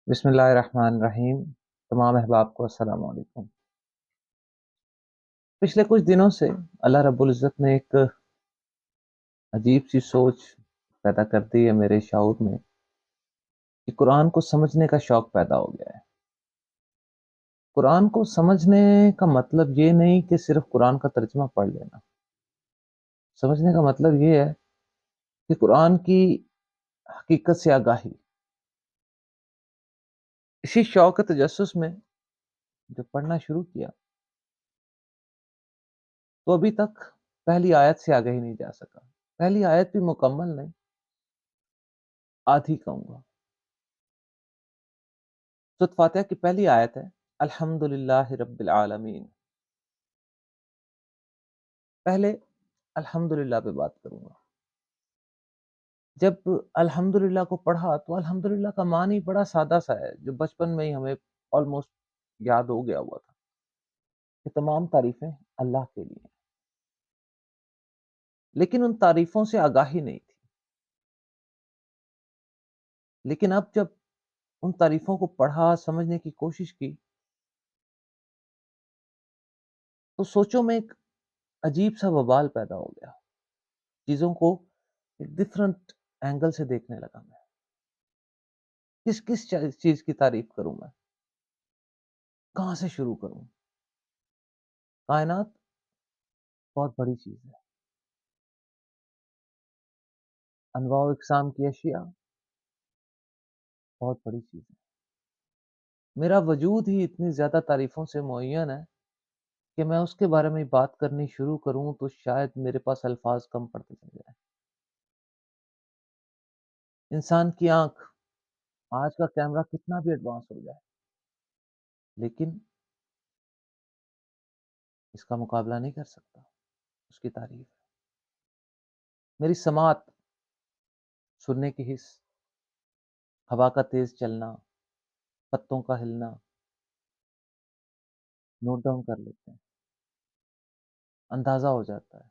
بسم اللہ الرحمن الرحیم۔ تمام احباب کو السلام علیکم۔ پچھلے کچھ دنوں سے اللہ رب العزت نے ایک عجیب سی سوچ پیدا کر دی ہے میرے شعور میں کہ قرآن کو سمجھنے کا شوق پیدا ہو گیا ہے۔ قرآن کو سمجھنے کا مطلب یہ نہیں کہ صرف قرآن کا ترجمہ پڑھ لینا۔ سمجھنے کا مطلب یہ ہے کہ قرآن کی حقیقت سے آگاہی۔ اسی شوق تجسس میں جو پڑھنا شروع کیا تو ابھی تک پہلی آیت سے آگے ہی نہیں جا سکا۔ پہلی آیت بھی مکمل نہیں، آدھی کہوں گا۔ سورۃ فاتحہ کی پہلی آیت ہے الحمد للہ رب العالمین۔ پہلے الحمد للہ پہ بات کروں گا۔ جب الحمد للہ کو پڑھا تو الحمد للہ کا معنی بڑا سادہ سا ہے، جو بچپن میں ہی ہمیں آلموسٹ یاد ہو گیا ہوا تھا کہ تمام تعریفیں اللہ کے لیے ہیں۔ لیکن ان تعریفوں سے آگاہی نہیں تھی۔ لیکن اب جب ان تعریفوں کو پڑھا، سمجھنے کی کوشش کی تو سوچوں میں ایک عجیب سا وبال پیدا ہو گیا۔ چیزوں کو ایک ڈفرنٹ اینگل سے دیکھنے لگا میں۔ کس چیز کی تعریف کروں میں؟ کہاں سے شروع کروں؟ کائنات بہت بڑی چیز ہے، انواع و اقسام کی اشیاء بہت بڑی چیز ہے۔ میرا وجود ہی اتنی زیادہ تعریفوں سے معین ہے کہ میں اس کے بارے میں بات کرنی شروع کروں تو شاید میرے پاس الفاظ کم پڑتے چلے جائیں۔ انسان کی آنکھ، آج کا کیمرہ کتنا بھی ایڈوانس ہو جائے لیکن اس کا مقابلہ نہیں کر سکتا، اس کی تعریف ہے۔ میری سماعت، سننے کی حس، ہوا کا تیز چلنا، پتوں کا ہلنا، نوٹ ڈاؤن کر لیتے ہیں، اندازہ ہو جاتا ہے۔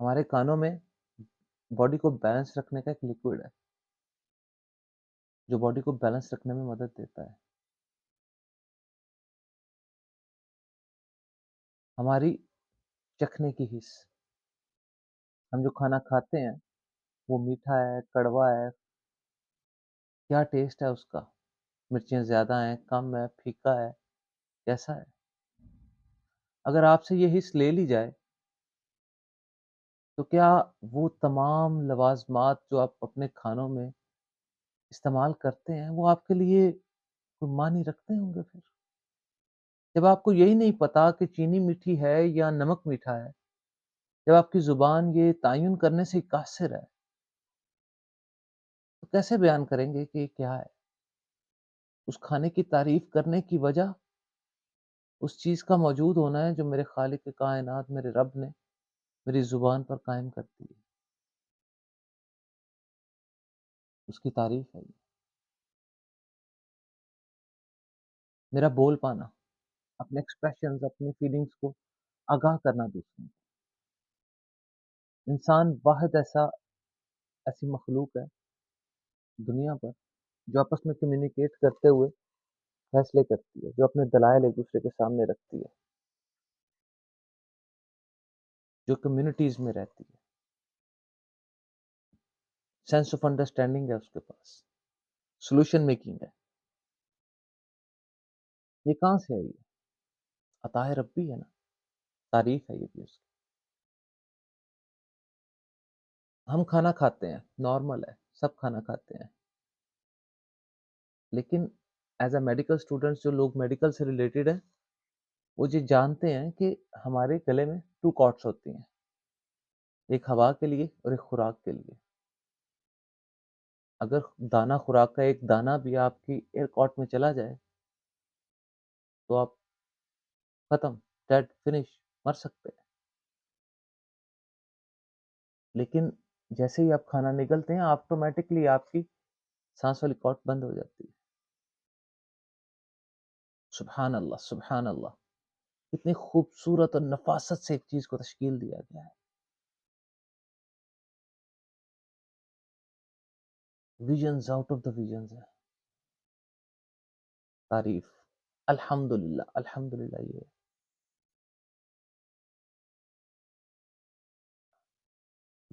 ہمارے کانوں میں باڈی کو بیلنس رکھنے کا ایک لیکوڈ ہے جو باڈی کو بیلنس رکھنے میں مدد دیتا ہے۔ ہماری چکھنے کی حس، ہم جو کھانا کھاتے ہیں وہ میٹھا ہے، کڑوا ہے، کیا ٹیسٹ ہے اس کا، مرچیں زیادہ ہیں، کم ہے، پھیکا ہے، کیسا ہے۔ اگر آپ سے یہ حس لے لی جائے تو کیا وہ تمام لوازمات جو آپ اپنے کھانوں میں استعمال کرتے ہیں وہ آپ کے لیے کوئی معنی رکھتے ہوں گے؟ پھر جب آپ کو یہی نہیں پتا کہ چینی میٹھی ہے یا نمک میٹھا ہے، جب آپ کی زبان یہ تعین کرنے سے قاصر ہے تو کیسے بیان کریں گے کہ یہ کیا ہے؟ اس کھانے کی تعریف کرنے کی وجہ اس چیز کا موجود ہونا ہے جو میرے خالق کائنات، میرے رب نے میری زبان پر قائم کر دی ہے۔ اس کی تعریف ہے یہ میرا بول پانا، اپنے ایکسپریشنز، اپنے فیلنگز کو آگاہ کرنا دوسروں کو۔ انسان واحد ایسی مخلوق ہے دنیا پر جو آپس میں کمیونیکیٹ کرتے ہوئے فیصلے کرتی ہے، جو اپنے دلائل ایک دوسرے کے سامنے رکھتی ہے، جو کمیونٹیز میں رہتی ہے، سینس آف انڈرسٹینڈنگ ہے اس کے پاس، سولوشن میکنگ ہے۔ یہ کہاں سے ہے؟ یہ عطا ربی ہے نا، تعریف ہے یہ بھی اس کی۔ ہم کھانا کھاتے ہیں، نارمل ہے، سب کھانا کھاتے ہیں، لیکن ایز اے میڈیکل اسٹوڈنٹس جو لوگ میڈیکل سے ریلیٹڈ ہیں وہ یہ جانتے ہیں کہ ہمارے گلے میں 2 کارڈس ہوتی ہیں، ایک ہوا کے لیے اور ایک خوراک کے لیے۔ اگر دانہ خوراک کا ایک دانہ بھی آپ کی ایئر کارٹ میں چلا جائے تو آپ ختم، ڈیڈ، فنش، مر سکتے ہیں۔ لیکن جیسے ہی آپ کھانا نگلتے ہیں آٹومیٹکلی آپ کی سانس والی کارٹ بند ہو جاتی ہے۔ سبحان اللہ، سبحان اللہ، کتنی خوبصورت اور نفاست سے ایک چیز کو تشکیل دیا گیا ہے۔ Visions out of the visions ہے. تعریف الحمدللہ الحمدللہ. یہ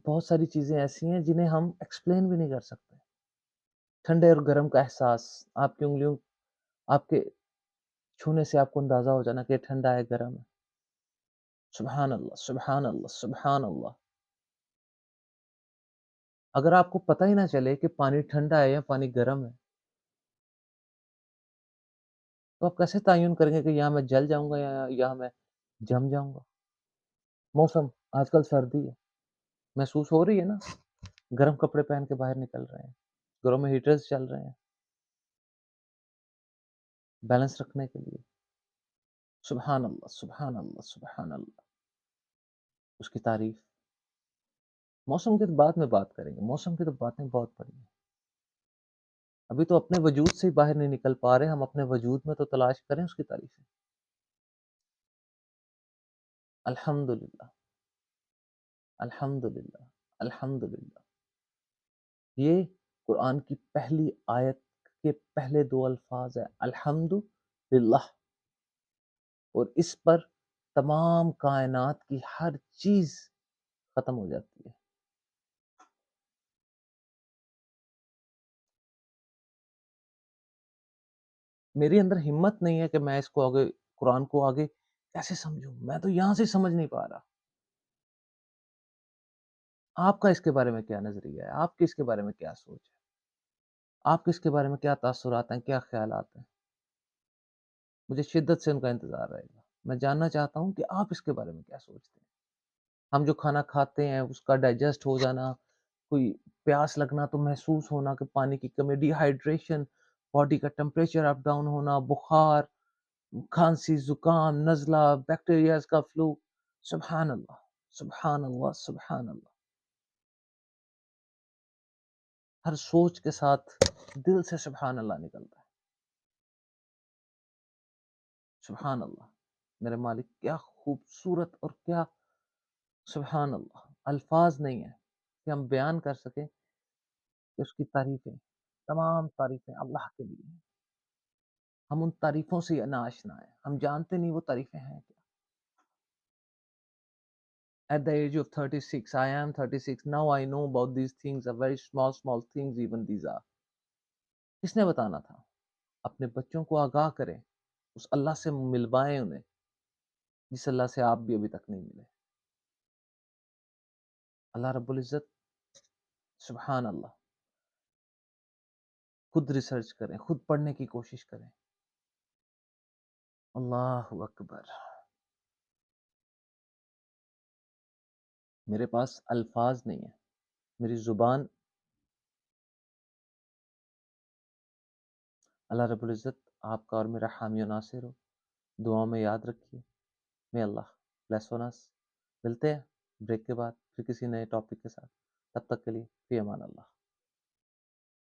بہت ساری چیزیں ایسی ہیں جنہیں ہم ایکسپلین بھی نہیں کر سکتے. ٹھنڈے اور گرم کا احساس، آپ کی انگلیوں، آپ کے چھونے سے آپ کو اندازہ ہو جانا کہ یہ ٹھنڈا ہے گرم ہے. سبحان اللہ سبحان اللہ سبحان اللہ. اگر آپ کو پتہ ہی نہ چلے کہ پانی ٹھنڈا ہے یا پانی گرم ہے تو آپ کیسے تعین کریں گے کہ یہاں میں جل جاؤں گا یا یہاں میں جم جاؤں گا؟ موسم آج کل سردی ہے، محسوس ہو رہی ہے نا، گرم کپڑے پہن کے باہر نکل رہے ہیں، گھروں میں ہیٹرز چل رہے ہیں بیلنس رکھنے کے لیے. سبحان اللہ سبحان اللہ سبحان اللہ. اس کی تعریف. موسم کی تو بعد میں بات کریں گے، موسم کی تو باتیں بہت بڑی ہیں. ابھی تو اپنے وجود سے ہی باہر نہیں نکل پا رہے، ہم اپنے وجود میں تو تلاش کریں اس کی تعریفیں. الحمدللہ الحمدللہ الحمدللہ. یہ قرآن کی پہلی آیت کے پہلے دو الفاظ ہیں الحمد للہ، اور اس پر تمام کائنات کی ہر چیز ختم ہو جاتی ہے. میری اندر ہمت نہیں ہے کہ میں اس کو آگے، قرآن کو آگے کیسے سمجھوں. میں تو یہاں سے سمجھ نہیں پا رہا. آپ کا اس کے بارے میں کیا نظریہ ہے؟ آپ کی اس کے بارے میں کیا سوچ ہے؟ آپ کے اس کے بارے میں کیا تاثرات ہیں، کیا خیالات ہیں؟ مجھے شدت سے ان کا انتظار رہے گا. میں جاننا چاہتا ہوں کہ آپ اس کے بارے میں کیا سوچتے ہیں. ہم جو کھانا کھاتے ہیں اس کا ڈائجسٹ ہو جانا، کوئی پیاس لگنا تو محسوس ہونا کہ پانی کی کمی، ڈی ہائیڈریشن، باڈی کا ٹمپریچر اپ ڈاؤن ہونا، بخار، کھانسی، زکام، نزلہ، بیکٹیریاز کا فلو. سبحان اللہ سبحان اللہ سبحان اللہ. ہر سوچ کے ساتھ دل سے سبحان اللہ نکلتا ہے. سبحان اللہ. میرے مالک کیا خوبصورت اور کیا، سبحان اللہ. الفاظ نہیں ہیں کہ ہم بیان کر سکیں کہ اس کی تعریفیں، تمام تعریفیں اللہ کے لیے ہیں. ہم ان تعریفوں سے ناآشنا ہیں، ہم جانتے نہیں وہ تعریفیں ہیں کیا. At the age of 36, I am 36. Now I know about these things, are very small, small things even these are. کس نے بتانا تھا؟ اپنے بچوں کو آگاہ کریں، اس اللہ سے ملوائیں انہیں جس اللہ سے آپ بھی ابھی تک نہیں ملے. اللہ رب العزت. سبحان اللہ. خود ریسرچ کریں، خود پڑھنے کی کوشش کریں. اللہ اکبر. میرے پاس الفاظ نہیں ہیں، میری زبان. اللہ رب العزت آپ کا اور میرا حامی و ناصر ہو. دعاؤں میں یاد رکھیے. میں اللہ بلیس ہوناس. ملتے ہیں بریک کے بعد پھر کسی نئے ٹاپک کے ساتھ. تب تک کے لیے فی امان اللہ.